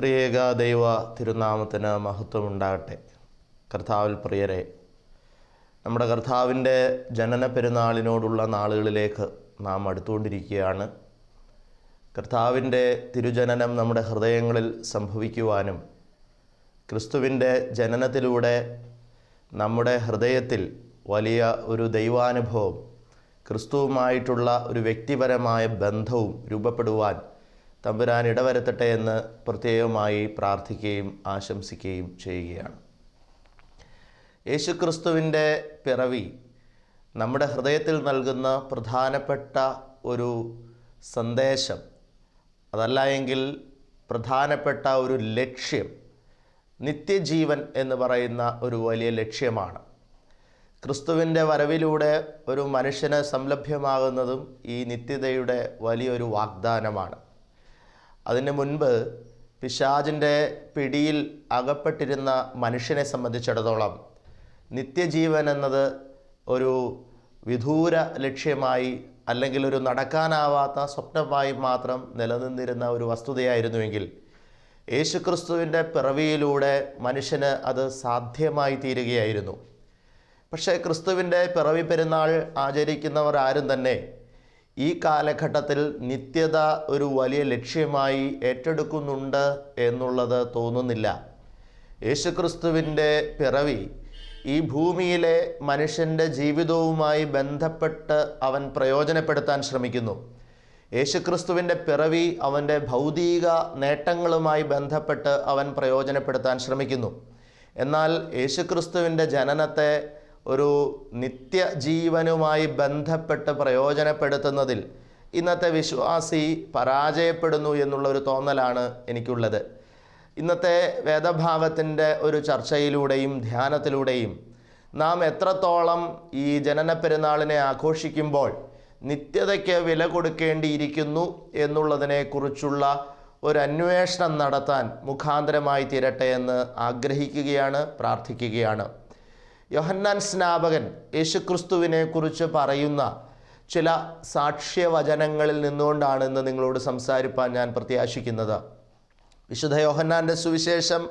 ത്രിയേക ദൈവ തിരുനാമത്തിന് മഹത്വമുണ്ടാകട്ടെ. കർത്താവിൽ പ്രിയരെ, നമ്മുടെ കർത്താവിൻ്റെ ജനന പെരുന്നാളിനോടുള്ള നാളുകളിലേക്ക് നാം അടുത്തുകൊണ്ടിരിക്കുകയാണ്. കർത്താവിൻ്റെ തിരുജനനം നമ്മുടെ ഹൃദയങ്ങളിൽ സംഭവിക്കുവാനും ക്രിസ്തുവിൻ്റെ ജനനത്തിലൂടെ നമ്മുടെ ഹൃദയത്തിൽ വലിയ ഒരു ദൈവാനുഭവം, ക്രിസ്തുവുമായിട്ടുള്ള ഒരു വ്യക്തിപരമായ ബന്ധവും രൂപപ്പെടുവാൻ തമ്പുരാൻ ഇടവരുത്തട്ടെ എന്ന് പ്രത്യേകമായി പ്രാർത്ഥിക്കുകയും ആശംസിക്കുകയും ചെയ്യുകയാണ്. യേശുക്രിസ്തുവിൻ്റെ പിറവി നമ്മുടെ ഹൃദയത്തിൽ നൽകുന്ന പ്രധാനപ്പെട്ട ഒരു സന്ദേശം, അതല്ല എങ്കിൽ പ്രധാനപ്പെട്ട ഒരു ലക്ഷ്യം, നിത്യജീവൻ എന്ന് പറയുന്ന ഒരു വലിയ ലക്ഷ്യമാണ്. ക്രിസ്തുവിൻ്റെ വരവിലൂടെ ഒരു മനുഷ്യന് സംലഭ്യമാകുന്നതും ഈ നിത്യതയുടെ വലിയൊരു വാഗ്ദാനമാണ്. അതിന് മുൻപ് പിശാചിൻ്റെ പിടിയിൽ അകപ്പെട്ടിരുന്ന മനുഷ്യനെ സംബന്ധിച്ചിടത്തോളം നിത്യജീവൻ എന്നത് ഒരു വിദൂര ലക്ഷ്യമായി, അല്ലെങ്കിൽ ഒരു നടക്കാനാവാത്ത സ്വപ്നമായി മാത്രം നിലനിന്നിരുന്ന ഒരു വസ്തുതയായിരുന്നുവെങ്കിൽ യേശുക്രിസ്തുവിൻ്റെ പിറവിയിലൂടെ മനുഷ്യന് അത് സാധ്യമായി തീരുകയായിരുന്നു. പക്ഷേ ക്രിസ്തുവിൻ്റെ പിറവി പെരുന്നാൾ ആചരിക്കുന്നവർ ആരും തന്നെ ഈ കാലഘട്ടത്തിൽ നിത്യത ഒരു വലിയ ലക്ഷ്യമായി ഏറ്റെടുക്കുന്നുണ്ട് എന്നുള്ളത് തോന്നുന്നില്ല. യേശുക്രിസ്തുവിൻ്റെ പിറവി ഈ ഭൂമിയിലെ മനുഷ്യൻ്റെ ജീവിതവുമായി ബന്ധപ്പെട്ട് അവൻ പ്രയോജനപ്പെടുത്താൻ ശ്രമിക്കുന്നു. യേശുക്രിസ്തുവിൻ്റെ പിറവി അവൻ്റെ ഭൗതിക നേട്ടങ്ങളുമായി ബന്ധപ്പെട്ട് അവൻ പ്രയോജനപ്പെടുത്താൻ ശ്രമിക്കുന്നു. എന്നാൽ യേശുക്രിസ്തുവിൻ്റെ ജനനത്തെ ഒരു നിത്യജീവനുമായി ബന്ധപ്പെട്ട് പ്രയോജനപ്പെടുത്തുന്നതിൽ ഇന്നത്തെ വിശ്വാസി പരാജയപ്പെടുന്നു എന്നുള്ളൊരു തോന്നലാണ് എനിക്കുള്ളത്. ഇന്നത്തെ വേദഭാഗത്തിൻ്റെ ഒരു ചർച്ചയിലൂടെയും ധ്യാനത്തിലൂടെയും നാം എത്രത്തോളം ഈ ജനന പെരുന്നാളിനെ ആഘോഷിക്കുമ്പോൾ നിത്യതയ്ക്ക് വില കൊടുക്കേണ്ടിയിരിക്കുന്നു എന്നുള്ളതിനെക്കുറിച്ചുള്ള ഒരു അന്വേഷണം നടത്താൻ മുഖാന്തരമായി തീരട്ടെ എന്ന് ആഗ്രഹിക്കുകയാണ്, പ്രാർത്ഥിക്കുകയാണ്. യോഹന്നാൻ സ്നാപകൻ യേശുക്രിസ്തുവിനെ കുറിച്ച് പറയുന്ന ചില സാക്ഷ്യവചനങ്ങളിൽ നിന്നുകൊണ്ടാണ് ഇന്ന് നിങ്ങളോട് സംസാരിപ്പാൻ ഞാൻ പ്രത്യാശിക്കുന്നത്. വിശുദ്ധ യോഹന്നാൻ്റെ സുവിശേഷം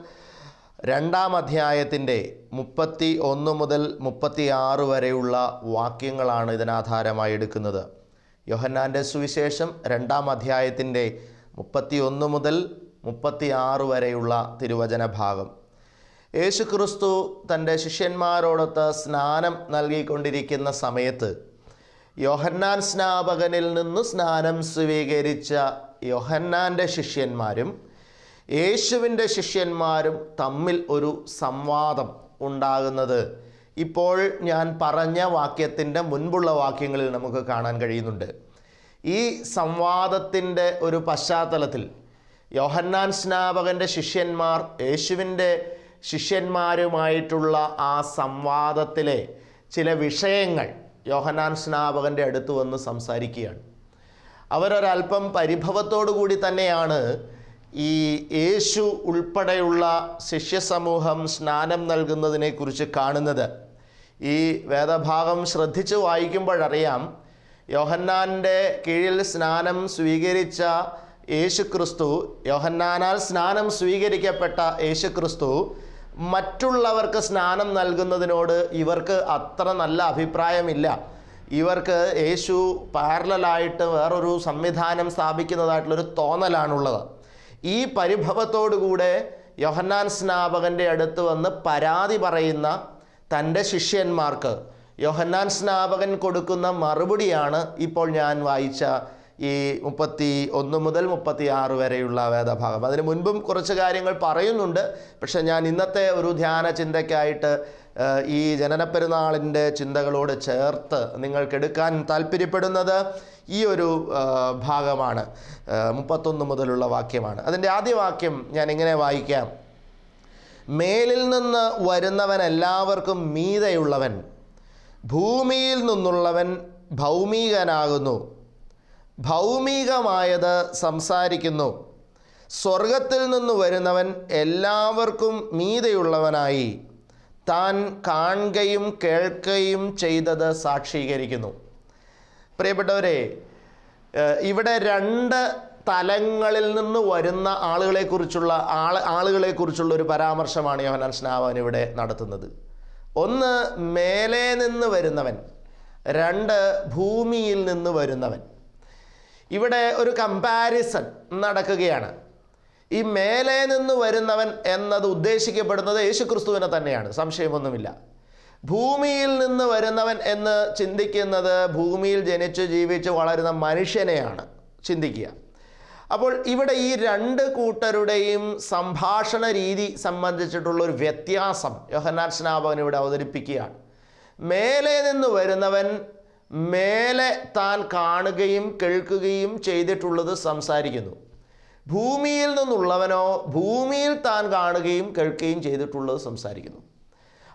2-ാം അധ്യായത്തിൻ്റെ 31 മുതൽ 36 വരെയുള്ള വാക്യങ്ങളാണ് ഇതിനാധാരമായി എടുക്കുന്നത്. യോഹന്നാൻ്റെ സുവിശേഷം 2-ാം അധ്യായത്തിൻ്റെ 31 മുതൽ 36 വരെയുള്ള തിരുവചന ഭാഗം. യേശുക്രിസ്തു തൻ്റെ ശിഷ്യന്മാരോടൊത്ത് സ്നാനം നൽകിക്കൊണ്ടിരിക്കുന്ന സമയത്ത് യോഹന്നാൻ സ്നാപകനിൽ നിന്ന് സ്നാനം സ്വീകരിച്ച യോഹന്നാൻ്റെ ശിഷ്യന്മാരും യേശുവിൻ്റെ ശിഷ്യന്മാരും തമ്മിൽ ഒരു സംവാദം ഉണ്ടാകുന്നത് ഇപ്പോൾ ഞാൻ പറഞ്ഞ വാക്യത്തിൻ്റെ മുൻപുള്ള വാക്യങ്ങളിൽ നമുക്ക് കാണാൻ കഴിയുന്നുണ്ട്. ഈ സംവാദത്തിൻ്റെ ഒരു പശ്ചാത്തലത്തിൽ യോഹന്നാൻ സ്നാപകൻ്റെ ശിഷ്യന്മാർ യേശുവിൻ്റെ ശിഷ്യന്മാരുമായിട്ടുള്ള ആ സംവാദത്തിലെ ചില വിഷയങ്ങൾ യോഹന്നാൻ സ്നാപകൻ്റെ അടുത്ത് വന്ന് സംസാരിക്കുകയാണ്. അവരൊരല്പം പരിഭവത്തോടു കൂടി തന്നെയാണ് ഈ യേശു ഉൾപ്പെടെയുള്ള ശിഷ്യസമൂഹം സ്നാനം നൽകുന്നതിനെക്കുറിച്ച് കാണുന്നത്. ഈ വേദഭാഗം ശ്രദ്ധിച്ച് വായിക്കുമ്പോഴറിയാം, യോഹന്നാൻ്റെ കീഴിൽ സ്നാനം സ്വീകരിച്ച യേശുക്രിസ്തു, യോഹന്നാനാൽ സ്നാനം സ്വീകരിക്കപ്പെട്ട യേശുക്രിസ്തു മറ്റുള്ളവർക്ക് സ്നാനം നൽകുന്നതിനോട് ഇവർക്ക് അത്ര നല്ല അഭിപ്രായമില്ല. ഇവർക്ക് യേശു പാരലലായിട്ട് വേറൊരു സംവിധാനം സ്ഥാപിക്കുന്നതായിട്ടുള്ളൊരു തോന്നലാണുള്ളത്. ഈ പരിഭവത്തോടുകൂടെ യോഹന്നാൻ സ്നാപകൻ്റെ അടുത്ത് വന്ന് പരാതി പറയുന്ന തൻ്റെ ശിഷ്യന്മാർക്ക് യോഹന്നാൻ സ്നാപകൻ കൊടുക്കുന്ന മറുപടിയാണ് ഇപ്പോൾ ഞാൻ വായിച്ച ഈ 31 മുതൽ 36 വരെയുള്ള വേദഭാഗം. അതിന് മുൻപും കുറച്ച് കാര്യങ്ങൾ പറയുന്നുണ്ട്. പക്ഷെ ഞാൻ ഇന്നത്തെ ഒരു ധ്യാന ചിന്തയ്ക്കായിട്ട് ഈ ജനനപ്പെരുന്നാളിൻ്റെ ചിന്തകളോട് ചേർത്ത് നിങ്ങൾക്കെടുക്കാൻ താല്പര്യപ്പെടുന്നത് ഈ ഒരു ഭാഗമാണ്. 31 മുതലുള്ള വാക്യമാണ്. അതിൻ്റെ ആദ്യ വാക്യം ഞാൻ ഇങ്ങനെ വായിക്കാം. മേലിൽ നിന്ന് വരുന്നവൻ എല്ലാവർക്കും മീതെയുള്ളവൻ, ഭൂമിയിൽ നിന്നുള്ളവൻ ഭൗമികനാകുന്നു, ഭൗമികമായത് സംസാരിക്കുന്നു. സ്വർഗത്തിൽ നിന്ന് വരുന്നവൻ എല്ലാവർക്കും മീതെയുള്ളവനായി താൻ കാണുകയും കേൾക്കുകയും ചെയ്തത് സാക്ഷീകരിക്കുന്നു. പ്രിയപ്പെട്ടവരെ, ഇവിടെ രണ്ട് തലങ്ങളിൽ നിന്ന് വരുന്ന ആളുകളെക്കുറിച്ചുള്ള ഒരു പരാമർശമാണ് യോഹന്നാൻ സ്നാപകൻ ഇവിടെ നടത്തുന്നത്. ഒന്ന്, മേലെ നിന്ന് വരുന്നവൻ. രണ്ട്, ഭൂമിയിൽ നിന്ന് വരുന്നവൻ. ഇവിടെ ഒരു കമ്പാരിസൺ നടക്കുകയാണ്. ഈ മേലെ നിന്ന് വരുന്നവൻ എന്നത് ഉദ്ദേശിക്കപ്പെടുന്നത് യേശുക്രിസ്തുവിനെ തന്നെയാണ്, സംശയമൊന്നുമില്ല. ഭൂമിയിൽ നിന്ന് വരുന്നവൻ എന്ന് ചിന്തിക്കുന്നത് ഭൂമിയിൽ ജനിച്ച് ജീവിച്ച് വളരുന്ന മനുഷ്യനെയാണ് ചിന്തിക്കുക. അപ്പോൾ ഇവിടെ ഈ രണ്ട് കൂട്ടരുടെയും സംഭാഷണ രീതി സംബന്ധിച്ചിട്ടുള്ള ഒരു വ്യത്യാസം യോഹന്നാൻ സ്നാപകൻ ഇവിടെ അവതരിപ്പിക്കുകയാണ്. മേലെ നിന്ന് വരുന്നവൻ മേലെ താൻ കാണുകയും കേൾക്കുകയും ചെയ്തിട്ടുള്ളത് സംസാരിക്കുന്നു. ഭൂമിയിൽ നിന്നുള്ളവനോ ഭൂമിയിൽ താൻ കാണുകയും കേൾക്കുകയും ചെയ്തിട്ടുള്ളത് സംസാരിക്കുന്നു.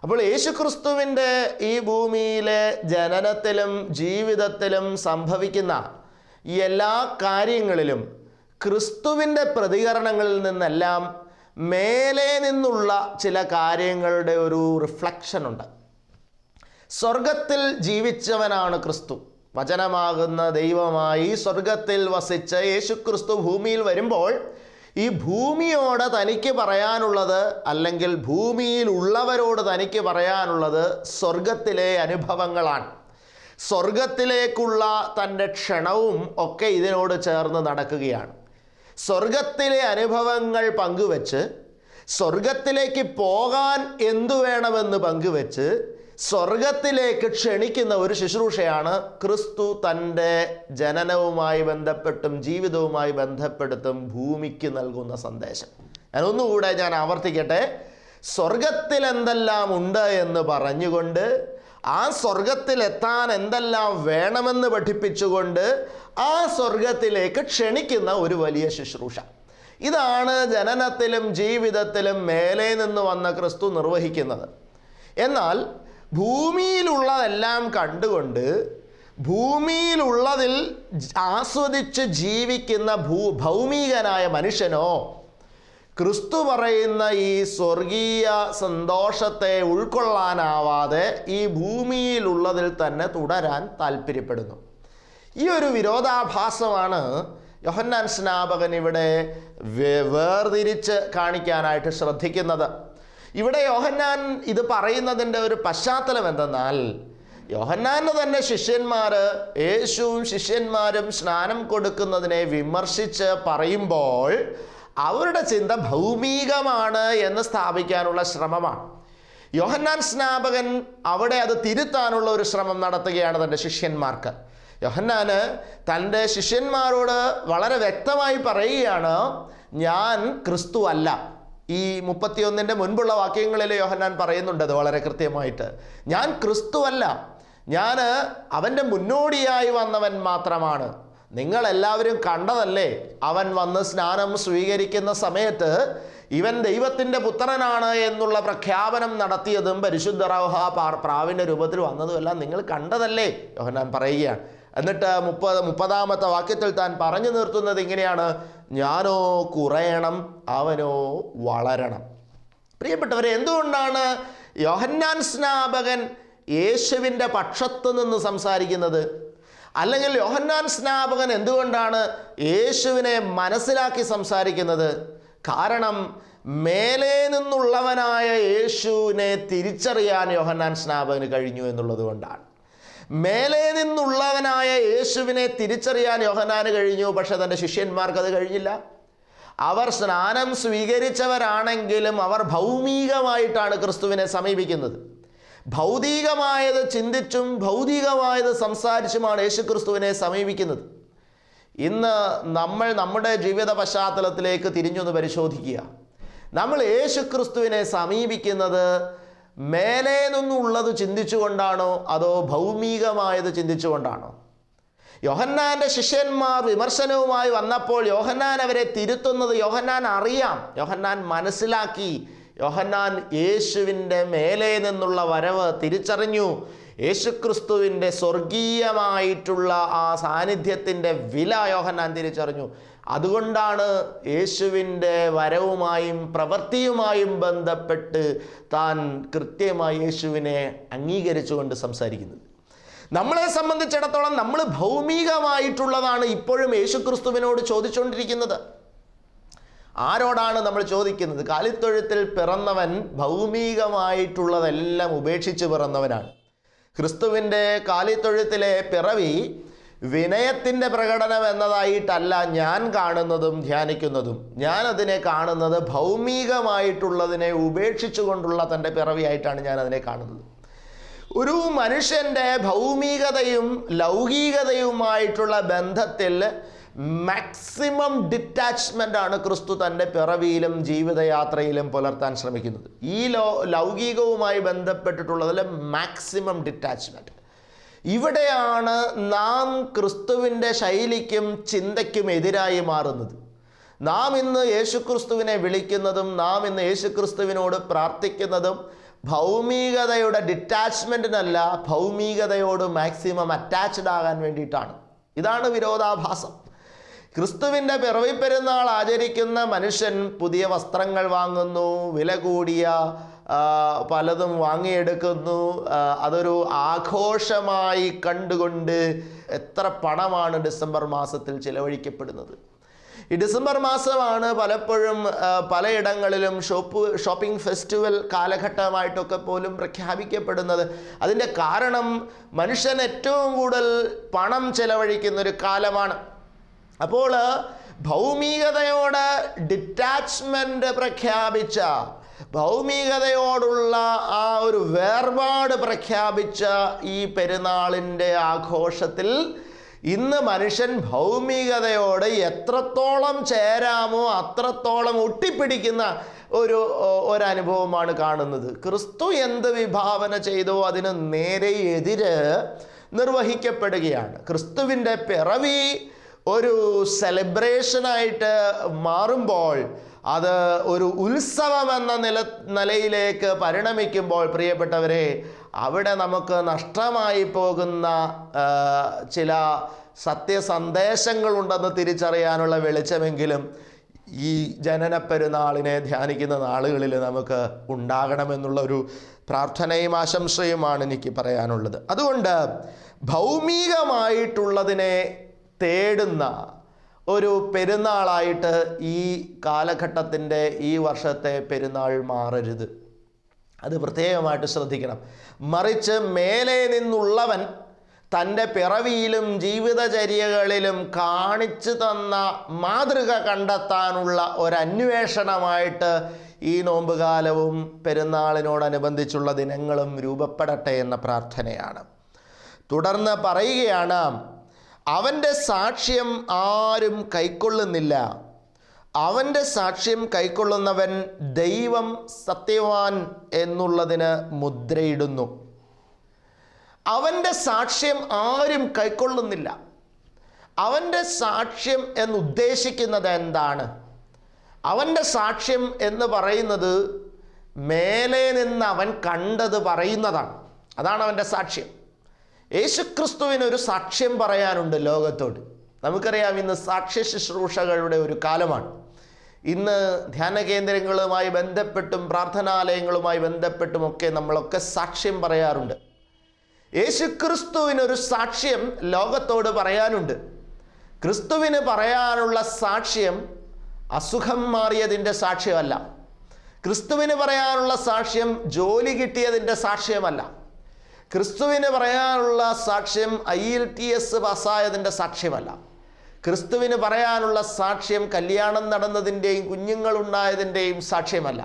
അപ്പോൾ യേശുക്രിസ്തുവിൻ്റെ ഈ ഭൂമിയിലെ ജനനത്തിലും ജീവിതത്തിലും സംഭവിക്കുന്ന ഈ എല്ലാ കാര്യങ്ങളിലും ക്രിസ്തുവിൻ്റെ പ്രതികരണങ്ങളിൽ നിന്നെല്ലാം മേലെ നിന്നുള്ള ചില കാര്യങ്ങളുടെ ഒരു റിഫ്ലക്ഷൻ ഉണ്ട്. സ്വർഗത്തിൽ ജീവിച്ചവനാണ് ക്രിസ്തു. വചനമാകുന്ന ദൈവമായി സ്വർഗത്തിൽ വസിച്ച യേശുക്രിസ്തു ഭൂമിയിൽ വരുമ്പോൾ ഈ ഭൂമിയോട് തനിക്ക് പറയാനുള്ളത്, അല്ലെങ്കിൽ ഭൂമിയിൽ ഉള്ളവരോട് തനിക്ക് പറയാനുള്ളത് സ്വർഗത്തിലെ അനുഭവങ്ങളാണ്. സ്വർഗത്തിലേക്കുള്ള തൻ്റെ ക്ഷണവും ഒക്കെ ഇതിനോട് ചേർന്ന് നടക്കുകയാണ്. സ്വർഗത്തിലെ അനുഭവങ്ങൾ പങ്കുവെച്ച്, സ്വർഗത്തിലേക്ക് പോകാൻ എന്തു വേണമെന്ന് പങ്കുവെച്ച്, സ്വർഗത്തിലേക്ക് ക്ഷണിക്കുന്ന ഒരു ശുശ്രൂഷയാണ് ക്രിസ്തു തൻ്റെ ജനനവുമായി ബന്ധപ്പെട്ടും ജീവിതവുമായി ബന്ധപ്പെടുത്തും ഭൂമിക്ക് നൽകുന്ന സന്ദേശം. ഒന്നുകൂടെ ഞാൻ ആവർത്തിക്കട്ടെ. സ്വർഗത്തിൽ എന്തെല്ലാം ഉണ്ട് എന്ന് പറഞ്ഞുകൊണ്ട്, ആ സ്വർഗത്തിലെത്താൻ എന്തെല്ലാം വേണമെന്ന് പഠിപ്പിച്ചുകൊണ്ട് ആ സ്വർഗത്തിലേക്ക് ക്ഷണിക്കുന്ന ഒരു വലിയ ശുശ്രൂഷ. ഇതാണ് ജനനത്തിലും ജീവിതത്തിലും മേലെ നിന്ന് വന്ന ക്രിസ്തു നിർവഹിക്കുന്നത്. എന്നാൽ ഭൂമിയിലുള്ളതെല്ലാം കണ്ടുകൊണ്ട് ഭൂമിയിലുള്ളതിൽ ആസ്വദിച്ച് ജീവിക്കുന്ന ഭൗമികനായ മനുഷ്യനോ ക്രിസ്തു പറയുന്ന ഈ സ്വർഗീയ സന്തോഷത്തെ ഉൾക്കൊള്ളാനാവാതെ ഈ ഭൂമിയിലുള്ളതിൽ തന്നെ തുടരാൻ താല്പര്യപ്പെടുന്നു. ഈ ഒരു വിരോധാഭാസമാണ് യോഹന്നാൻ സ്നാപകൻ ഇവിടെ വേർതിരിച്ച് കാണിക്കാനായിട്ട് ശ്രദ്ധിക്കുന്നത്. ഇവിടെ യോഹന്നാൻ ഇത് പറയുന്നതിൻ്റെ ഒരു പശ്ചാത്തലം എന്തെന്നാൽ, യോഹന്നാന് തന്നെ ശിഷ്യന്മാർ, യേശുവും ശിഷ്യന്മാരും സ്നാനം കൊടുക്കുന്നതിനെ വിമർശിച്ച് പറയുമ്പോൾ അവരുടെ ചിന്ത ഭൗമികമാണ് എന്ന് സ്ഥാപിക്കാനുള്ള ശ്രമമാണ്. യോഹന്നാൻ സ്നാപകൻ അവിടെ അത് തിരുത്താനുള്ള ഒരു ശ്രമം നടത്തുകയാണ് തൻ്റെ ശിഷ്യന്മാർക്ക്. യോഹന്നാന് തൻ്റെ ശിഷ്യന്മാരോട് വളരെ വ്യക്തമായി പറയുകയാണ്, ഞാൻ ക്രിസ്തു അല്ല. ഈ 31 മുൻപുള്ള വാക്യങ്ങളിൽ യോഹന്നാൻ പറയുന്നുണ്ട് അത് വളരെ കൃത്യമായിട്ട്. ഞാൻ ക്രിസ്തു അല്ല, ഞാൻ അവൻ്റെ മുന്നോടിയായി വന്നവൻ മാത്രമാണ്. നിങ്ങളെല്ലാവരും കണ്ടതല്ലേ, അവൻ വന്ന് സ്നാനം സ്വീകരിക്കുന്ന സമയത്ത് ഇവൻ ദൈവത്തിൻ്റെ പുത്രനാണ് എന്നുള്ള പ്രഖ്യാപനം നടത്തിയതും പരിശുദ്ധ റൂഹ പ്രാവിൻ്റെ രൂപത്തിൽ വന്നതുമെല്ലാം നിങ്ങൾ കണ്ടതല്ലേ, യോഹന്നാൻ പറയുകയാണ്. എന്നിട്ട് 30-ാമത്തെ വാക്യത്തിൽ താൻ പറഞ്ഞു നിർത്തുന്നത് ഇങ്ങനെയാണ്, ഞാനോ കുറയണം, അവനോ വളരണം. പ്രിയപ്പെട്ടവരെ, എന്തുകൊണ്ടാണ് യോഹന്നാൻ സ്നാപകൻ യേശുവിൻ്റെ പക്ഷത്ത് നിന്ന് സംസാരിക്കുന്നത്? അല്ലെങ്കിൽ യോഹന്നാൻ സ്നാപകൻ എന്തുകൊണ്ടാണ് യേശുവിനെ മനസ്സിലാക്കി സംസാരിക്കുന്നത്? കാരണം മേലെ നിന്നുള്ളവനായ യേശുവിനെ തിരിച്ചറിയാൻ യോഹന്നാൻ സ്നാപകന് കഴിഞ്ഞു എന്നുള്ളത് കൊണ്ടാണ്. മേലെ നിന്നുള്ളവനായ യേശുവിനെ തിരിച്ചറിയാൻ യോഹന്നാന് കഴിഞ്ഞു, പക്ഷെ തൻ്റെ ശിഷ്യന്മാർക്ക് അത് കഴിഞ്ഞില്ല. അവർ സ്നാനം സ്വീകരിച്ചവരാണെങ്കിലും അവർ ഭൗമികമായിട്ടാണ് ക്രിസ്തുവിനെ സമീപിക്കുന്നത്. ഭൗതികമായത് ചിന്തിച്ചും ഭൗതികമായത് സംസാരിച്ചുമാണ് യേശു ക്രിസ്തുവിനെ സമീപിക്കുന്നത്. ഇന്ന് നമ്മൾ നമ്മുടെ ജീവിത പശ്ചാത്തലത്തിലേക്ക് തിരിഞ്ഞൊന്ന് പരിശോധിക്കുക. നമ്മൾ യേശു ക്രിസ്തുവിനെ സമീപിക്കുന്നത് മേലെ നിന്നുള്ളത് ചിന്തിച്ചുകൊണ്ടാണോ അതോ ഭൗമികമായത് ചിന്തിച്ചുകൊണ്ടാണോ? യോഹന്നാൻ്റെ ശിഷ്യന്മാർ വിമർശനവുമായി വന്നപ്പോൾ യോഹന്നാൻ അവരെ തിരുത്തുന്നത് യോഹന്നാൻ അറിയാം, യോഹന്നാൻ മനസ്സിലാക്കി. യോഹന്നാൻ യേശുവിൻ്റെ മേലെ നിന്നുള്ള വരവ് തിരിച്ചറിഞ്ഞു. യേശുക്രിസ്തുവിൻ്റെ സ്വർഗീയമായിട്ടുള്ള ആ സാന്നിധ്യത്തിൻ്റെ വില യോഹന്നാൻ തിരിച്ചറിഞ്ഞു. അതുകൊണ്ടാണ് യേശുവിൻ്റെ വരവുമായും പ്രവൃത്തിയുമായും ബന്ധപ്പെട്ട് താൻ കൃത്യമായി യേശുവിനെ അംഗീകരിച്ചുകൊണ്ട് സംസാരിക്കുന്നത്. നമ്മളെ സംബന്ധിച്ചിടത്തോളം നമ്മൾ ഭൗമികമായിട്ടുള്ളതാണ് ഇപ്പോഴും യേശുക്രിസ്തുവിനോട് ചോദിച്ചുകൊണ്ടിരിക്കുന്നത്. ആരോടാണ് നമ്മൾ ചോദിക്കുന്നത്? കാലിത്തൊഴുത്തിൽ പിറന്നവൻ ഭൗമികമായിട്ടുള്ളതെല്ലാം ഉപേക്ഷിച്ച് പിറന്നവനാണ്. ക്രിസ്തുവിൻ്റെ കാലിത്തൊഴുത്തിലെ പിറവി വിനയത്തിൻ്റെ പ്രകടനം എന്നതായിട്ടല്ല ഞാൻ കാണുന്നതും ധ്യാനിക്കുന്നതും. ഞാൻ അതിനെ കാണുന്നത് ഭൗമികമായിട്ടുള്ളതിനെ ഉപേക്ഷിച്ചുകൊണ്ടുള്ള തൻ്റെ പിറവിയായിട്ടാണ് ഞാൻ അതിനെ കാണുന്നത്. ഒരു മനുഷ്യൻ്റെ ഭൗമികതയും ലൗകികതയുമായിട്ടുള്ള ബന്ധത്തിൽ മാക്സിമം ഡിറ്റാച്ച്മെൻ്റ് ആണ് ക്രിസ്തു തൻ്റെ പിറവിയിലും ജീവിതയാത്രയിലും പുലർത്താൻ ശ്രമിക്കുന്നത്. ഈ ലൗകികവുമായി ബന്ധപ്പെട്ടിട്ടുള്ളതിൽ മാക്സിമം ഡിറ്റാച്ച്മെൻറ്റ്. ഇവിടെയാണ് നാം ക്രിസ്തുവിൻ്റെ ശൈലിക്കും ചിന്തയ്ക്കും എതിരായി മാറുന്നത്. നാം ഇന്ന് യേശുക്രിസ്തുവിനെ വിളിക്കുന്നതും നാം ഇന്ന് യേശുക്രിസ്തുവിനോട് പ്രാർത്ഥിക്കുന്നതും ഭൗമികതയുടെ ഡിറ്റാച്ച്മെൻറ്റിനല്ല, ഭൗമികതയോട് മാക്സിമം അറ്റാച്ച്ഡ് ആകാൻ വേണ്ടിയിട്ടാണ്. ഇതാണ് വിരോധാഭാസം. ക്രിസ്തുവിൻ്റെ പിറവി പെരുന്നാൾ ആചരിക്കുന്ന മനുഷ്യൻ പുതിയ വസ്ത്രങ്ങൾ വാങ്ങുന്നു, വില കൂടിയ പലതും വാങ്ങിയെടുക്കുന്നു, അതൊരു ആഘോഷമായി കണ്ടുകൊണ്ട് എത്ര പണമാണ് ഡിസംബർ മാസത്തിൽ ചിലവഴിക്കപ്പെടുന്നത്. ഈ ഡിസംബർ മാസമാണ് പലപ്പോഴും പലയിടങ്ങളിലും ഷോപ്പിംഗ് ഫെസ്റ്റിവൽ കാലഘട്ടമായിട്ടൊക്കെ പോലും പ്രഖ്യാപിക്കപ്പെടുന്നത്. അതിൻ്റെ കാരണം മനുഷ്യൻ ഏറ്റവും കൂടുതൽ പണം ചെലവഴിക്കുന്നൊരു കാലമാണ്. അപ്പോൾ ഭൗമികതയോട് ഡിറ്റാച്ച്മെൻ്റ് പ്രഖ്യാപിച്ച, ഭൗമികതയോടുള്ള ആ ഒരു വേർപാട് പ്രഖ്യാപിച്ച ഈ പെരുന്നാളിൻ്റെ ആഘോഷത്തിൽ ഇന്ന് മനുഷ്യൻ ഭൗമികതയോട് എത്രത്തോളം ചേരാമോ അത്രത്തോളം ഒട്ടിപ്പിടിക്കുന്ന ഒരനുഭവമാണ് കാണുന്നത്. ക്രിസ്തു എന്ത് വിഭാവന ചെയ്തോ അതിന് നേരെ എതിര് നിർവഹിക്കപ്പെടുകയാണ്. ക്രിസ്തുവിൻ്റെ പിറവി ഒരു സെലിബ്രേഷനായിട്ട് മാറുമ്പോൾ, അത് ഒരു ഉത്സവം എന്ന നിലയിലേക്ക് പരിണമിക്കുമ്പോൾ, പ്രിയപ്പെട്ടവരെ, അവിടെ നമുക്ക് നഷ്ടമായി പോകുന്ന ചില സത്യസന്ദേശങ്ങളുണ്ടെന്ന് തിരിച്ചറിയാനുള്ള വെളിച്ചമെങ്കിലും ഈ ജനന പെരുന്നാളിനെ ധ്യാനിക്കുന്ന നാളുകളിൽ നമുക്ക് ഉണ്ടാകണമെന്നുള്ള ഒരു പ്രാർത്ഥനയും ആശംസയുമാണ് എനിക്ക് പറയാനുള്ളത്. അതുകൊണ്ട് ഭൗമികമായിട്ടുള്ളതിനെ തേടുന്ന ഒരു പെരുന്നാളായിട്ട് ഈ കാലഘട്ടത്തിൻ്റെ ഈ വർഷത്തെ പെരുന്നാൾ മാറരുത്. അത് പ്രത്യേകമായിട്ട് ശ്രദ്ധിക്കണം. മറിച്ച് മേലെ നിന്നുള്ളവൻ തൻ്റെ പിറവിയിലും ജീവിതചര്യകളിലും കാണിച്ചു തന്ന മാതൃക കണ്ടെത്താനുള്ള ഒരന്വേഷണമായിട്ട് ഈ നോമ്പുകാലവും പെരുന്നാളിനോടനുബന്ധിച്ചുള്ള ദിനങ്ങളും രൂപപ്പെടട്ടെ എന്ന പ്രാർത്ഥനയാണ്. തുടർന്ന് പറയുകയാണ്, അവൻ്റെ സാക്ഷ്യം ആരും കൈക്കൊള്ളുന്നില്ല. അവൻ്റെ സാക്ഷ്യം കൈക്കൊള്ളുന്നവൻ ദൈവം സത്യവാൻ എന്നുള്ളതിന് മുദ്രയിടുന്നു. അവൻ്റെ സാക്ഷ്യം ആരും കൈക്കൊള്ളുന്നില്ല. അവൻ്റെ സാക്ഷ്യം എന്നുദ്ദേശിക്കുന്നത് എന്താണ്? അവൻ്റെ സാക്ഷ്യം എന്ന് പറയുന്നത് മേലെ നിന്ന് അവൻ കണ്ടത് പറയുന്നതാണ്. അതാണ് അവൻ്റെ സാക്ഷ്യം. യേശുക്രിസ്തുവിനൊരു സാക്ഷ്യം പറയാനുണ്ട് ലോകത്തോട്. നമുക്കറിയാം, ഇന്ന് സാക്ഷ്യ ശുശ്രൂഷകളുടെ ഒരു കാലമാണ്. ഇന്ന് ധ്യാന കേന്ദ്രങ്ങളുമായി ബന്ധപ്പെട്ടും പ്രാർത്ഥനാലയങ്ങളുമായി ബന്ധപ്പെട്ടുമൊക്കെ നമ്മളൊക്കെ സാക്ഷ്യം പറയാറുണ്ട്. യേശുക്രിസ്തുവിനൊരു സാക്ഷ്യം ലോകത്തോട് പറയാനുണ്ട്. ക്രിസ്തുവിന് പറയാനുള്ള സാക്ഷ്യം അസുഖം മാറിയതിൻ്റെ സാക്ഷ്യമല്ല. ക്രിസ്തുവിന് പറയാനുള്ള സാക്ഷ്യം ജോലി കിട്ടിയതിൻ്റെ സാക്ഷ്യമല്ല. ക്രിസ്തുവിന് പറയാനുള്ള സാക്ഷ്യം IELTS പാസ്സായതിൻ്റെ സാക്ഷ്യമല്ല. ക്രിസ്തുവിന് പറയാനുള്ള സാക്ഷ്യം കല്യാണം നടന്നതിൻ്റെയും കുഞ്ഞുങ്ങളുണ്ടായതിൻ്റെയും സാക്ഷ്യമല്ല.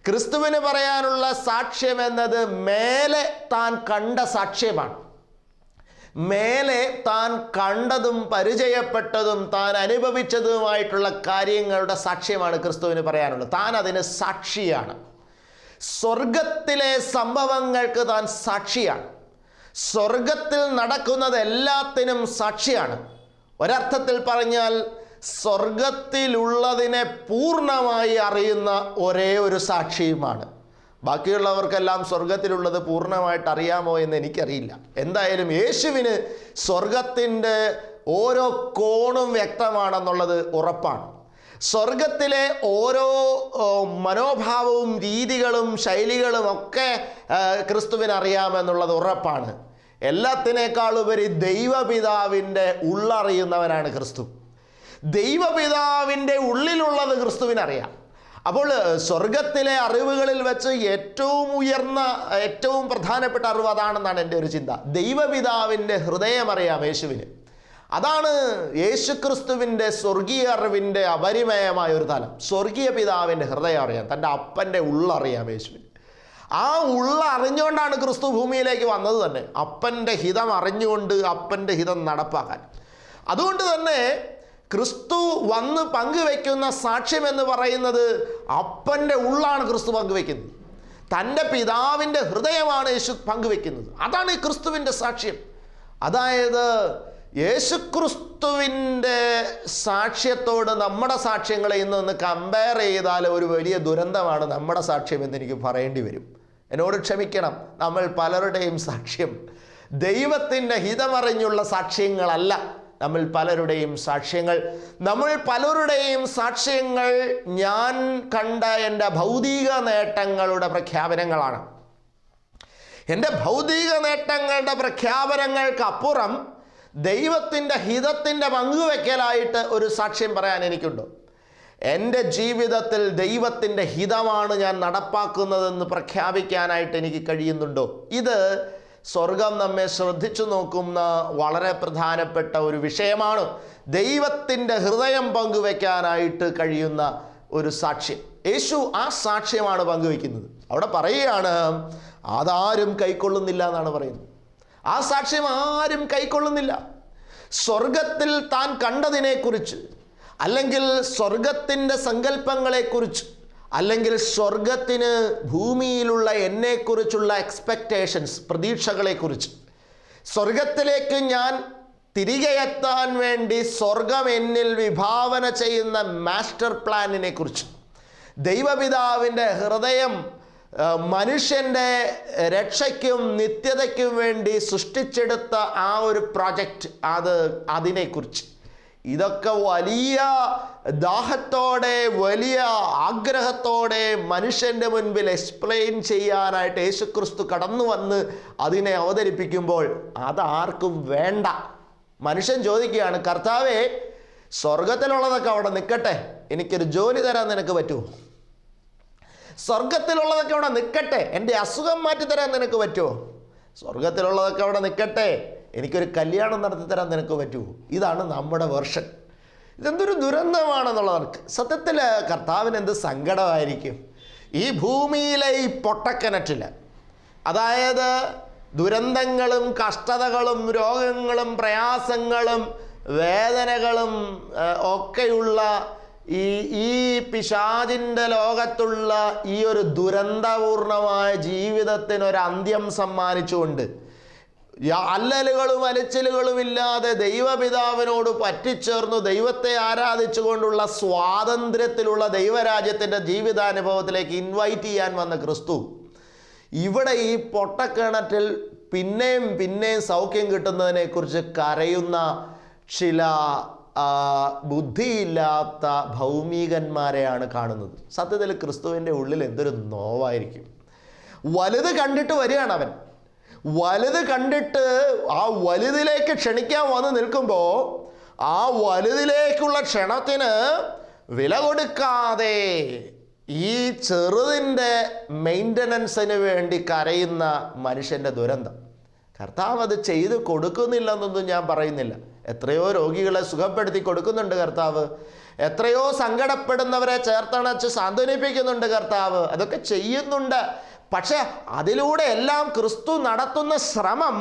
ക്രിസ്തുവിന് പറയാനുള്ള സാക്ഷ്യം എന്നത് മേലെ താൻ കണ്ട സാക്ഷ്യമാണ്. മേലെ താൻ കണ്ടതും പരിചയപ്പെട്ടതും താൻ അനുഭവിച്ചതുമായിട്ടുള്ള കാര്യങ്ങളുടെ സാക്ഷ്യമാണ് ക്രിസ്തുവിന് പറയാനുള്ളത്. താൻ അതിന് സാക്ഷിയാണ്. സ്വർഗത്തിലെ സംഭവങ്ങൾക്ക് താൻ സാക്ഷിയാണ്. സ്വർഗത്തിൽ നടക്കുന്നത് എല്ലാത്തിനും സാക്ഷിയാണ്. ഒരർത്ഥത്തിൽ പറഞ്ഞാൽ സ്വർഗത്തിലുള്ളതിനെ പൂർണ്ണമായി അറിയുന്ന ഒരേ ഒരു സാക്ഷിയുമാണ്. ബാക്കിയുള്ളവർക്കെല്ലാം സ്വർഗത്തിലുള്ളത് പൂർണ്ണമായിട്ട് അറിയാമോ എന്ന് എനിക്കറിയില്ല. എന്തായാലും യേശുവിന് സ്വർഗത്തിൻ്റെ ഓരോ കോണും വ്യക്തമാണെന്നുള്ളത് ഉറപ്പാണ്. സ്വർഗത്തിലെ ഓരോ മനോഭാവവും രീതികളും ശൈലികളും ഒക്കെ ക്രിസ്തുവിന് അറിയാമെന്നുള്ളത് ഉറപ്പാണ്. എല്ലാത്തിനേക്കാളുപരി ദൈവപിതാവിൻ്റെ ഉള്ളറിയുന്നവനാണ് ക്രിസ്തു. ദൈവപിതാവിൻ്റെ ഉള്ളിലുള്ളത് ക്രിസ്തുവിനറിയാം. അപ്പോൾ സ്വർഗത്തിലെ അറിവുകളിൽ വെച്ച് ഏറ്റവും ഉയർന്ന, ഏറ്റവും പ്രധാനപ്പെട്ട അറിവ് അതാണെന്നാണ് എൻ്റെ ഒരു ചിന്ത. ദൈവപിതാവിൻ്റെ ഹൃദയം അറിയാം യേശുവിന്. അതാണ് യേശുക്രിസ്തുവിൻ്റെ സ്വർഗീയ അറിവിൻ്റെ അപരിമയമായ ഒരു തലം. സ്വർഗീയ പിതാവിൻ്റെ ഹൃദയം അറിയാം, തൻ്റെ അപ്പൻ്റെ ഉള്ളറിയാം യേശുവിന്. ആ അറിഞ്ഞുകൊണ്ടാണ് ക്രിസ്തു ഭൂമിയിലേക്ക് വന്നത് തന്നെ, അപ്പൻ്റെ ഹിതം അറിഞ്ഞുകൊണ്ട് അപ്പൻ്റെ ഹിതം നടപ്പാക്കാൻ. അതുകൊണ്ട് തന്നെ ക്രിസ്തു വന്ന് പങ്കുവെക്കുന്ന സാക്ഷ്യം എന്ന് പറയുന്നത് അപ്പൻ്റെ ഉള്ളാണ് ക്രിസ്തു പങ്കുവെക്കുന്നത്. തൻ്റെ പിതാവിൻ്റെ ഹൃദയമാണ് യേശു പങ്കുവെക്കുന്നത്. അതാണ് ഈ ക്രിസ്തുവിൻ്റെ സാക്ഷ്യം. അതായത് യേശുക്രിസ്തുവിൻ്റെ സാക്ഷ്യത്തോട് നമ്മുടെ സാക്ഷ്യങ്ങളെ ഇന്ന് കമ്പയർ ചെയ്താൽ ഒരു വലിയ ദുരന്തമാണ് നമ്മുടെ സാക്ഷ്യം എന്ന് എനിക്ക് പറയേണ്ടി വരും. എന്നോട് ക്ഷമിക്കണം, നമ്മൾ പലരുടെയും സാക്ഷ്യം ദൈവത്തിൻ്റെ ഹിതമറിഞ്ഞുള്ള സാക്ഷ്യങ്ങളല്ല. നമ്മൾ പലരുടെയും സാക്ഷ്യങ്ങൾ ഞാൻ കണ്ട എൻ്റെ ഭൗതിക നേട്ടങ്ങളുടെ പ്രഖ്യാപനങ്ങളാണ്. എൻ്റെ ഭൗതിക നേട്ടങ്ങളുടെ പ്രഖ്യാപനങ്ങൾക്കപ്പുറം ദൈവത്തിൻ്റെ ഹിതത്തിൻ്റെ പങ്കുവെക്കലായിട്ട് ഒരു സാക്ഷ്യം പറയാൻ എനിക്കുണ്ടോ? എൻ്റെ ജീവിതത്തിൽ ദൈവത്തിൻ്റെ ഹിതമാണ് ഞാൻ നടപ്പാക്കുന്നതെന്ന് പ്രഖ്യാപിക്കാനായിട്ട് എനിക്ക് കഴിയുന്നുണ്ടോ? ഇത് സ്വർഗം നമ്മെ ശ്രദ്ധിച്ചു നോക്കുന്ന വളരെ പ്രധാനപ്പെട്ട ഒരു വിഷയമാണ്. ദൈവത്തിൻ്റെ ഹൃദയം പങ്കുവെക്കാനായിട്ട് കഴിയുന്ന ഒരു സാക്ഷ്യം. യേശു ആ സാക്ഷ്യമാണ് പങ്കുവെക്കുന്നത്. അവിടെ പറയുകയാണ്, അതാരും കൈക്കൊള്ളുന്നില്ല എന്നാണ് പറയുന്നത്. ആ സാക്ഷ്യം ആരും കൈക്കൊള്ളുന്നില്ല. സ്വർഗത്തിൽ താൻ കണ്ടതിനെക്കുറിച്ച്, അല്ലെങ്കിൽ സ്വർഗത്തിൻ്റെ സങ്കല്പങ്ങളെക്കുറിച്ച്, അല്ലെങ്കിൽ സ്വർഗത്തിന് ഭൂമിയിലുള്ള എന്നെക്കുറിച്ചുള്ള എക്സ്പെക്റ്റേഷൻസ്, പ്രതീക്ഷകളെക്കുറിച്ച്, സ്വർഗത്തിലേക്ക് ഞാൻ തിരികെ എത്താൻ വേണ്ടി സ്വർഗം എന്നിൽ വിഭാവന ചെയ്യുന്ന മാസ്റ്റർ പ്ലാനിനെ കുറിച്ച്, ദൈവപിതാവിൻ്റെ ഹൃദയം മനുഷ്യൻ്റെ രക്ഷയ്ക്കും നിത്യതയ്ക്കും വേണ്ടി സൃഷ്ടിച്ചെടുത്ത ആ ഒരു പ്രോജക്റ്റ്, അതിനെക്കുറിച്ച്, ഇതൊക്കെ വലിയ ദാഹത്തോടെ, വലിയ ആഗ്രഹത്തോടെ മനുഷ്യൻ്റെ മുൻപിൽ എക്സ്പ്ലെയിൻ ചെയ്യാനായിട്ട് യേശുക്രിസ്തു കടന്നു വന്ന് അതിനെ അവതരിപ്പിക്കുമ്പോൾ അതാർക്കും വേണ്ട. മനുഷ്യൻ ചോദിക്കുകയാണ്, കർത്താവേ, സ്വർഗത്തിലുള്ളതൊക്കെ അവിടെ നിൽക്കട്ടെ, എനിക്കൊരു ജോലി തരാൻ നിനക്ക് പറ്റുമോ? സ്വർഗത്തിലുള്ളതൊക്കെ അവിടെ നിൽക്കട്ടെ, എൻ്റെ അസുഖം മാറ്റിത്തരാൻ നിനക്ക് പറ്റുമോ? സ്വർഗത്തിലുള്ളതൊക്കെ അവിടെ നിൽക്കട്ടെ, എനിക്കൊരു കല്യാണം നടത്തി തരാൻ നിനക്ക് പറ്റുമോ? ഇതാണ് നമ്മുടെ വെർഷൻ. ഇതെന്തൊരു ദുരന്തമാണെന്നുള്ളതാണ്. സത്യത്തിൽ കർത്താവിന് എന്ത് സങ്കടമായിരിക്കും ഈ ഭൂമിയിലെ ഈ പൊട്ടക്കിണറ്റിൽ. അതായത് ദുരന്തങ്ങളും കഷ്ടതകളും രോഗങ്ങളും പ്രയാസങ്ങളും വേദനകളും ഒക്കെയുള്ള ഈ പിശാചിൻ്റെ ലോകത്തുള്ള ഈ ഒരു ദുരന്തപൂർണമായ ജീവിതത്തിനൊരു അന്ത്യം സമ്മാനിച്ചുകൊണ്ട്, അല്ലലുകളും അലച്ചിലുകളും ഇല്ലാതെ ദൈവപിതാവിനോട് പറ്റിച്ചേർന്നു ദൈവത്തെ ആരാധിച്ചുകൊണ്ടുള്ള സ്വാതന്ത്ര്യത്തിലുള്ള ദൈവരാജ്യത്തിൻ്റെ ജീവിതാനുഭവത്തിലേക്ക് ഇൻവൈറ്റ് ചെയ്യാൻ വന്ന ക്രിസ്തു ഇവിടെ ഈ പൊട്ടക്കിണറ്റിൽ പിന്നെയും സൗഖ്യം കിട്ടുന്നതിനെക്കുറിച്ച് കരയുന്ന ചില ബുദ്ധിയില്ലാത്ത ഭൗമികന്മാരെയാണ് കാണുന്നത്. സത്യത്തിൽ ക്രിസ്തുവിൻ്റെ ഉള്ളിൽ എന്തൊരു നോവായിരിക്കും. വലുത് കണ്ടിട്ട് വരികയാണ് അവൻ. വലുത് കണ്ടിട്ട് ആ വലുതിലേക്ക് ക്ഷണിക്കാൻ വന്ന് നിൽക്കുമ്പോൾ ആ വലുതിലേക്കുള്ള ക്ഷണത്തിന് വില കൊടുക്കാതെ ഈ ചെറുതിൻ്റെ മെയിൻ്റനൻസിന് വേണ്ടി കരയുന്ന മനുഷ്യൻ്റെ ദുരന്തം. കർത്താവ് അത് ചെയ്ത് കൊടുക്കുന്നില്ലെന്നൊന്നും ഞാൻ പറയുന്നില്ല. എത്രയോ രോഗികളെ സുഖപ്പെടുത്തി കൊടുക്കുന്നുണ്ട് കർത്താവ്. എത്രയോ സങ്കടപ്പെടുന്നവരെ ചേർത്തണച്ച് സാന്ത്വനിപ്പിക്കുന്നുണ്ട് കർത്താവ്. അതൊക്കെ ചെയ്യുന്നുണ്ട്. പക്ഷെ അതിലൂടെ എല്ലാം ക്രിസ്തു നടത്തുന്ന ശ്രമം,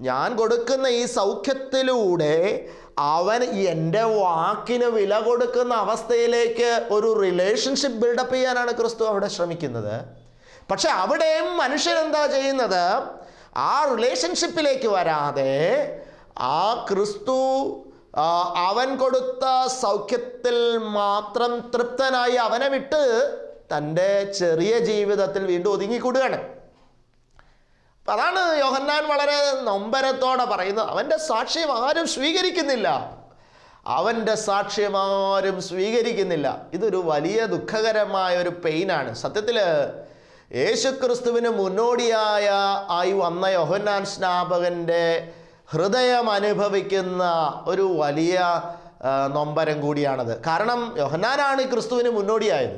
ഞാൻ കൊടുക്കുന്ന ഈ സൗഖ്യത്തിലൂടെ അവൻ എൻ്റെ വാക്കിന് വില കൊടുക്കുന്ന അവസ്ഥയിലേക്ക് ഒരു റിലേഷൻഷിപ്പ് ബിൽഡപ്പ് ചെയ്യാനാണ് ക്രിസ്തു അവിടെ ശ്രമിക്കുന്നത്. പക്ഷെ അവിടെയും മനുഷ്യൻ എന്താ ചെയ്യുന്നത്? ആ റിലേഷൻഷിപ്പിലേക്ക് വരാതെ ആ ക്രിസ്തു അവൻ കൊടുത്ത സൗഖ്യത്തിൽ മാത്രം തൃപ്തനായി അവനെ വിട്ട് തൻ്റെ ചെറിയ ജീവിതത്തിൽ വീണ്ടും ഒതുങ്ങിക്കൂടുകയാണ്. അപ്പം അതാണ് യോഹന്നാൻ വളരെ നൊമ്പരത്തോടെ പറയുന്നത്. അവൻ്റെ സാക്ഷ്യം ആരും സ്വീകരിക്കുന്നില്ല, അവൻ്റെ സാക്ഷ്യം ആരും സ്വീകരിക്കുന്നില്ല. ഇതൊരു വലിയ ദുഃഖകരമായ ഒരു പെയിനാണ്. സത്യത്തിൽ യേശുക്രിസ്തുവിന് മുന്നോടിയായി വന്ന യോഹന്നാൻ സ്നാപകൻ്റെ ഹൃദയം അനുഭവിക്കുന്ന ഒരു വലിയ നൊമ്പരം കൂടിയാണത്. കാരണം യോഹന്നാനാണ് ക്രിസ്തുവിന് മുന്നോടിയായത്.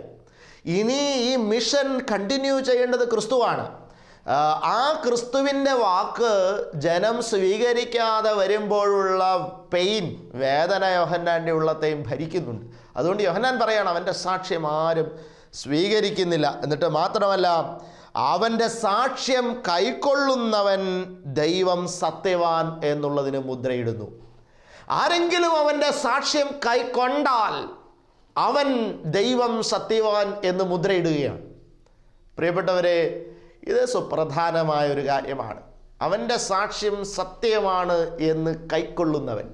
ഇനി ഈ മിഷൻ കണ്ടിന്യൂ ചെയ്യേണ്ടത് ക്രിസ്തുവാണ്. ആ ക്രിസ്തുവിൻ്റെ വാക്ക് ജനം സ്വീകരിക്കാതെ വരുമ്പോഴുള്ള പെയിൻ, വേദന യോഹന്നാൻ്റെ ഉള്ളത്തെയും ഭരിക്കുന്നുണ്ട്. അതുകൊണ്ട് യോഹന്നാൻ പറയാണ്, അവൻ്റെ സാക്ഷ്യം ആരും സ്വീകരിക്കുന്നില്ല. എന്നിട്ട് മാത്രമല്ല, അവൻ്റെ സാക്ഷ്യം കൈക്കൊള്ളുന്നവൻ ദൈവം സത്യവാൻ എന്നുള്ളതിന് മുദ്രയിടുന്നു. ആരെങ്കിലും അവൻ്റെ സാക്ഷ്യം കൈക്കൊണ്ടാൽ അവൻ ദൈവം സത്യവാൻ എന്ന് മുദ്രയിടുകയാണ്. പ്രിയപ്പെട്ടവരെ, ഇത് സുപ്രധാനമായൊരു കാര്യമാണ്. അവൻ്റെ സാക്ഷ്യം സത്യമാണ് എന്ന് കൈക്കൊള്ളുന്നവൻ,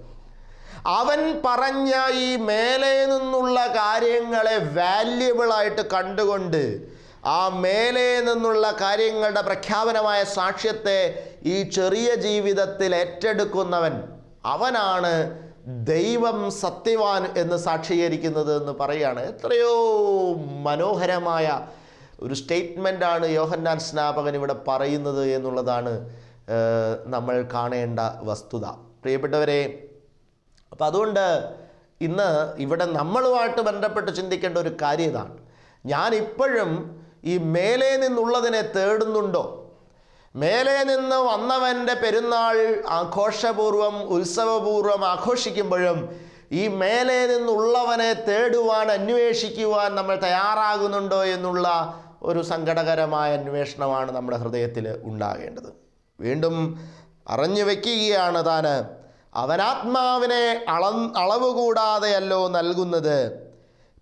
അവൻ പറഞ്ഞ ഈ മേലെ നിന്നുള്ള കാര്യങ്ങളെ വാല്യുബിളായിട്ട് കണ്ടുകൊണ്ട് ആ മേലെ നിന്നുള്ള കാര്യങ്ങളുടെ പ്രഖ്യാപനമായ സാക്ഷ്യത്തെ ഈ ചെറിയ ജീവിതത്തിൽ ഏറ്റെടുക്കുന്നവൻ, അവനാണ് ദൈവം സത്യവാൻ എന്ന് സാക്ഷീകരിക്കുന്നത് എന്ന് പറയുകയാണ്. എത്രയോ മനോഹരമായ ഒരു സ്റ്റേറ്റ്മെൻ്റാണ് യോഹന്നാൻ സ്നാപകൻ ഇവിടെ പറയുന്നത് എന്നുള്ളതാണ് നമ്മൾ കാണേണ്ട വസ്തുത. പ്രിയപ്പെട്ടവരെ, അപ്പം അതുകൊണ്ട് ഇന്ന് ഇവിടെ നമ്മളുമായിട്ട് ബന്ധപ്പെട്ട് ചിന്തിക്കേണ്ട ഒരു കാര്യം ഇതാണ്. ഞാൻ ഇപ്പോഴും ഈ മേലെ നിന്നുള്ളതിനെ തേടുന്നുണ്ടോ? മേലെ നിന്ന് വന്നവൻ്റെ പെരുന്നാൾ ആഘോഷപൂർവം ഉത്സവപൂർവം ആഘോഷിക്കുമ്പോഴും ഈ മേലെ നിന്നുള്ളവനെ തേടുവാൻ, അന്വേഷിക്കുവാൻ നമ്മൾ തയ്യാറാകുന്നുണ്ടോ എന്നുള്ള ഒരു സങ്കടകരമായ അന്വേഷണമാണ് നമ്മുടെ ഹൃദയത്തിൽ ഉണ്ടാകേണ്ടത്. വീണ്ടും അറിഞ്ഞു വയ്ക്കുകയാണ് താൻ, അവനാത്മാവിനെ അളവ് കൂടാതെയല്ലോ നൽകുന്നത്.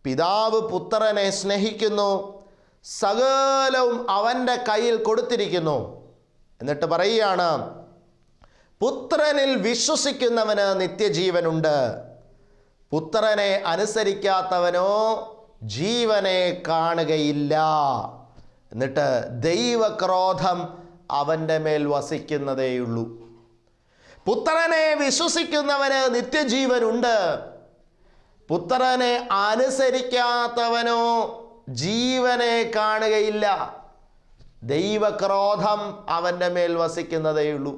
പിതാവ് പുത്രനെ സ്നേഹിക്കുന്നു, സകലവും അവൻ്റെ കയ്യിൽ കൊടുത്തിരിക്കുന്നു. എന്നിട്ട് പറയുകയാണ്, പുത്രനിൽ വിശ്വസിക്കുന്നവന് നിത്യജീവനുണ്ട്, പുത്രനെ അനുസരിക്കാത്തവനോ ജീവനെ കാണുകയില്ല. എന്നിട്ട് ദൈവക്രോധം അവൻ്റെ മേൽ വസിക്കുന്നതേയുള്ളൂ. പുത്രനെ വിശ്വസിക്കുന്നവന് നിത്യജീവനുണ്ട്, പുത്രനെ അനുസരിക്കാത്തവനോ ജീവനെ കാണുകയില്ല. ദൈവക്രോധം അവൻ്റെ മേൽ വസിക്കുന്നതേയുള്ളൂ.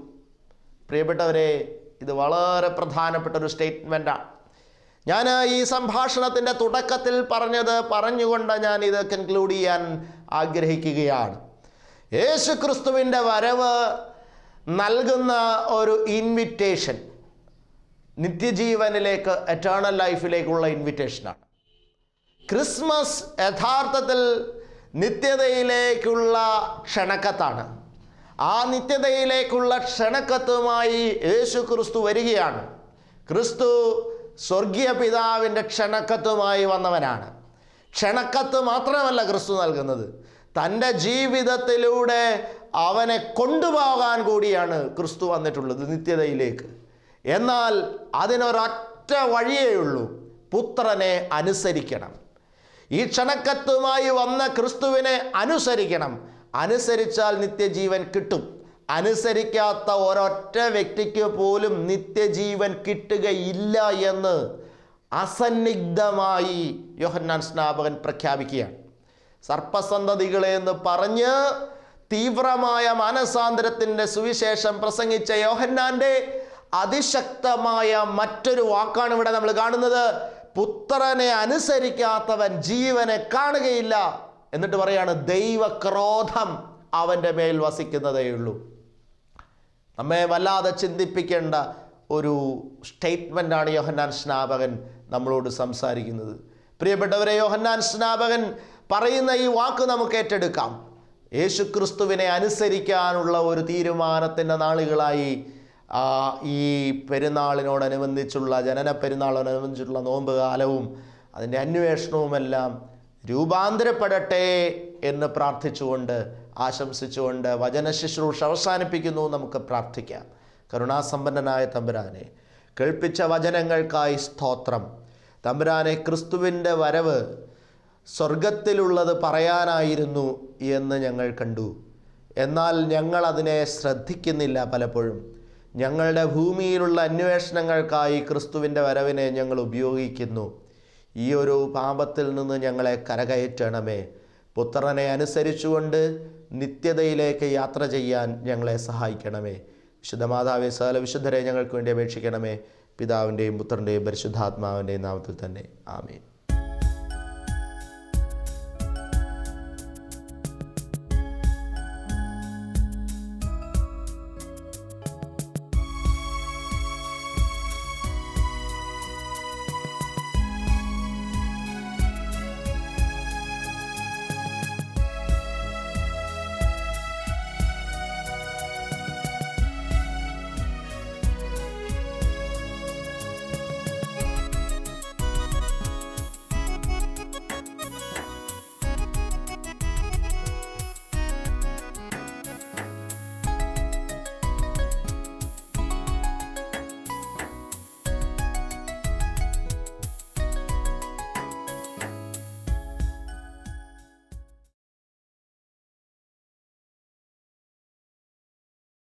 പ്രിയപ്പെട്ടവരെ, ഇത് വളരെ പ്രധാനപ്പെട്ട ഒരു സ്റ്റേറ്റ്മെൻറ്റാണ്. ഞാൻ ഈ സംഭാഷണത്തിൻ്റെ തുടക്കത്തിൽ പറഞ്ഞുകൊണ്ട് ഞാൻ ഇത് കൺക്ലൂഡ് ചെയ്യാൻ ആഗ്രഹിക്കുകയാണ്. യേശുക്രിസ്തുവിൻ്റെ വരവ് നൽകുന്ന ഒരു ഇൻവിറ്റേഷൻ നിത്യജീവനിലേക്ക്, എറ്റേണൽ ലൈഫിലേക്കുള്ള ഇൻവിറ്റേഷനാണ്. ക്രിസ്മസ് യഥാർത്ഥത്തിൽ നിത്യതയിലേക്കുള്ള ക്ഷണക്കത്താണ്. ആ നിത്യതയിലേക്കുള്ള ക്ഷണക്കത്തുമായി യേശു ക്രിസ്തു വരികയാണ്. ക്രിസ്തു സ്വർഗീയ പിതാവിൻ്റെ ക്ഷണക്കത്തുമായി വന്നവനാണ്. ക്ഷണക്കത്ത് മാത്രമല്ല ക്രിസ്തു നൽകുന്നത്, തൻ്റെ ജീവിതത്തിലൂടെ അവനെ കൊണ്ടുപോകാൻ കൂടിയാണ് ക്രിസ്തു വന്നിട്ടുള്ളത് നിത്യതയിലേക്ക്. എന്നാൽ അതിനൊരൊറ്റ വഴിയേ ഉള്ളൂ, പുത്രനെ അനുസരിക്കണം. ഈ ക്ഷണക്കത്തുമായി വന്ന ക്രിസ്തുവിനെ അനുസരിക്കണം. അനുസരിച്ചാൽ നിത്യജീവൻ കിട്ടും. അനുസരിക്കാത്ത ഒരൊറ്റ വ്യക്തിക്ക് പോലും നിത്യജീവൻ കിട്ടുകയില്ല എന്ന് അസന്നിഗ്ധമായി യോഹന്നാൻ സ്നാപകൻ പ്രഖ്യാപിക്കുകയാണ്. സർപ്പസന്തതികളെ എന്ന് പറഞ്ഞ് തീവ്രമായ മാനസാന്തരത്തിൻ്റെ സുവിശേഷം പ്രസംഗിച്ച യോഹന്നാൻ്റെ അതിശക്തമായ മറ്റൊരു വാക്കാണ് ഇവിടെ നമ്മൾ കാണുന്നത്. പുത്രനെ അനുസരിക്കാത്തവൻ ജീവനെ കാണുകയില്ല. എന്നിട്ട് പറയാണ്, ദൈവക്രോധം അവൻ്റെ മേൽ വസിക്കുന്നതേയുള്ളൂ. നമ്മെ വല്ലാതെ ചിന്തിപ്പിക്കേണ്ട ഒരു സ്റ്റേറ്റ്മെൻ്റാണ് യോഹന്നാൻ സ്നാപകൻ നമ്മളോട് സംസാരിക്കുന്നത്. പ്രിയപ്പെട്ടവരെ, യോഹന്നാൻ സ്നാപകൻ പറയുന്ന ഈ വാക്ക് നമുക്ക് ഏറ്റെടുക്കാം. യേശുക്രിസ്തുവിനെ അനുസരിക്കാനുള്ള ഒരു തീരുമാനത്തിൻ്റെ നാളുകളായി ഈ പെരുന്നാളിനോടനുബന്ധിച്ചുള്ള, ജനന പെരുന്നാളിനോടനുബന്ധിച്ചുള്ള നോമ്പ് കാലവും അതിൻ്റെ അന്വേഷണവുമെല്ലാം രൂപാന്തരപ്പെടട്ടെ എന്ന് പ്രാർത്ഥിച്ചുകൊണ്ട്, ആശംസിച്ചുകൊണ്ട് വചന ശുശ്രൂഷ അവസാനിപ്പിക്കുന്നു. നമുക്ക് പ്രാർത്ഥിക്കാം. കരുണാസമ്പന്നനായ തമ്പുരാനെ, കേൾപ്പിച്ച വചനങ്ങൾക്കായി സ്തോത്രം. തമ്പുരാനെ, ക്രിസ്തുവിൻ്റെ വരവ് സ്വർഗത്തിലുള്ളത് പറയാനായിരുന്നു എന്ന് ഞങ്ങൾ കണ്ടു. എന്നാൽ ഞങ്ങളതിനെ ശ്രദ്ധിക്കുന്നില്ല. പലപ്പോഴും ഞങ്ങളുടെ ഭൂമിയിലുള്ള അന്വേഷണങ്ങൾക്കായി ക്രിസ്തുവിൻ്റെ വരവിനെ ഞങ്ങൾ ഉപയോഗിക്കുന്നു. ഈ ഒരു പാപത്തിൽ നിന്ന് ഞങ്ങളെ കരകയറ്റണമേ. പുത്രനെ അനുസരിച്ചുകൊണ്ട് നിത്യതയിലേക്ക് യാത്ര ചെയ്യാൻ ഞങ്ങളെ സഹായിക്കണമേ. വിശുദ്ധ മാതാവേ, സകല വിശുദ്ധരെ ഞങ്ങൾക്ക് വേണ്ടി അപേക്ഷിക്കണമേ. പിതാവിൻ്റെയും പുത്രൻ്റെയും പരിശുദ്ധാത്മാവിൻ്റെയും നാമത്തിൽ തന്നെ. ആമേൻ.